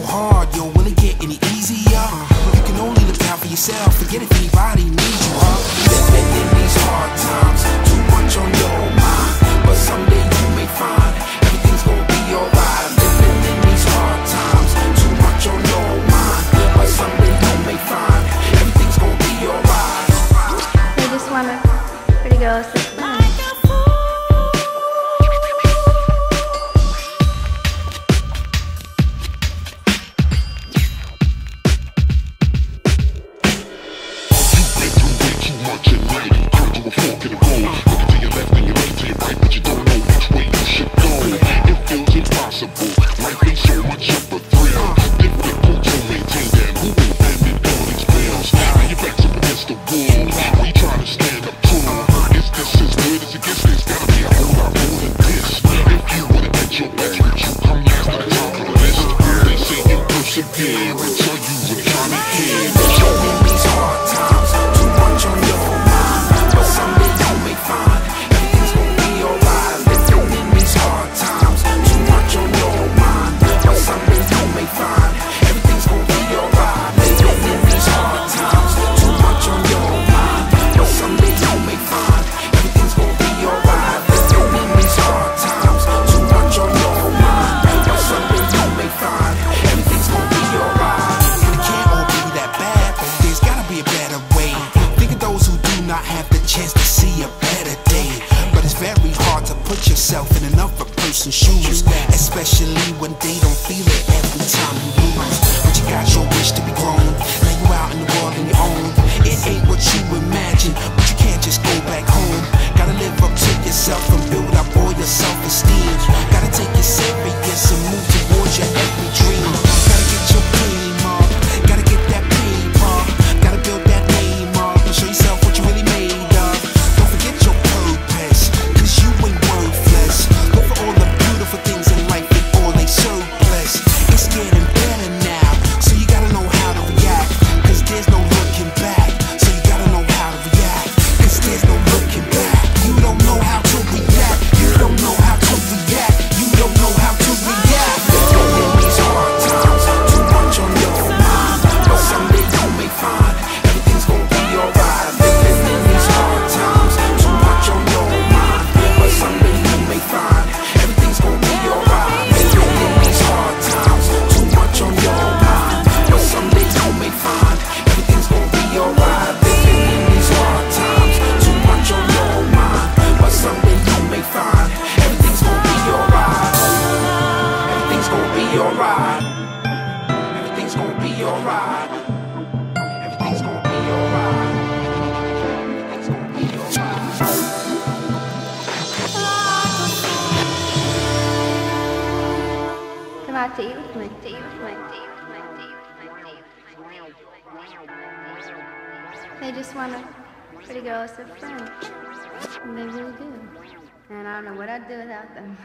hard, yo, will it get any easier? You can only look out for yourself, forget if anybody needs you, huh? Living in these hard times, too much on your mind, but someday you may find everything's gonna be alright. Living in these hard times, too much on your mind, but someday you may find everything's gonna be alright. They just want a pretty girl to fun. Life ain't so much of a thrill. Difficult to maintain that mood, and it all expels. Now your back's up against the wall. We try to stand up tall. Is this as good as it gets? There's gotta be a whole lot more than this. If you wanna get your best, you come last to the top of the list. They say you persevere until you really trying to hear. In these hard times, too much on your mind, but someday you may find everything's gonna be alright. Living in these hard times, too much on your mind, but someday you may find everything's gonna be alright. Living in these hard times, too much on your mind, but someday you may find everything's gonna be alright. Living in these hard times, too much on your mind, but someday you may find everything's gonna be alright. We can't all be that bad, but there's gotta be a better way. Think of those who do not have the chance to see a better day. But it's very hard to put yourself in another person's shoes, especially when they don't feel it every time you lose. But you got your wish to be grown, now you out in the world on your own. It ain't what you imagine, but you can't just go back home. Gotta live up to yourself and build up all your self-esteem. Gotta take it serious and move towards your every dream. Gotta get your game up, gotta get that paper, gotta build that name up and show yourself what you really made of. Don't forget your purpose, cause you ain't worthless. Look for all the beautiful things in life and all they surplus. It's getting better now, so you gotta know how to react, cause there's no looking back. So you gotta know how to react, cause there's no looking back. You don't know how to react, you don't know how to react, you don't know how to react. Living in these hard times, too much on your mind, but someday you may find everything's gonna be alright. Living in these hard times, too much on your mind, but someday you may find everything's gonna be alright. Living in these hard times, too much on your mind, but someday you may find everything's gonna be alright. Living in these hard times, too much on your mind, but someday you may find everything's gonna be alright. Everything's gonna be alright. Everything's gonna be alright. Everything's gonna be alright. Everything's gonna be alright. Come out to eat with me. To eat with me. To eat with me. To eat with me. They just want a pretty girl to friend. And they really do. And I don't know what I'd do without them.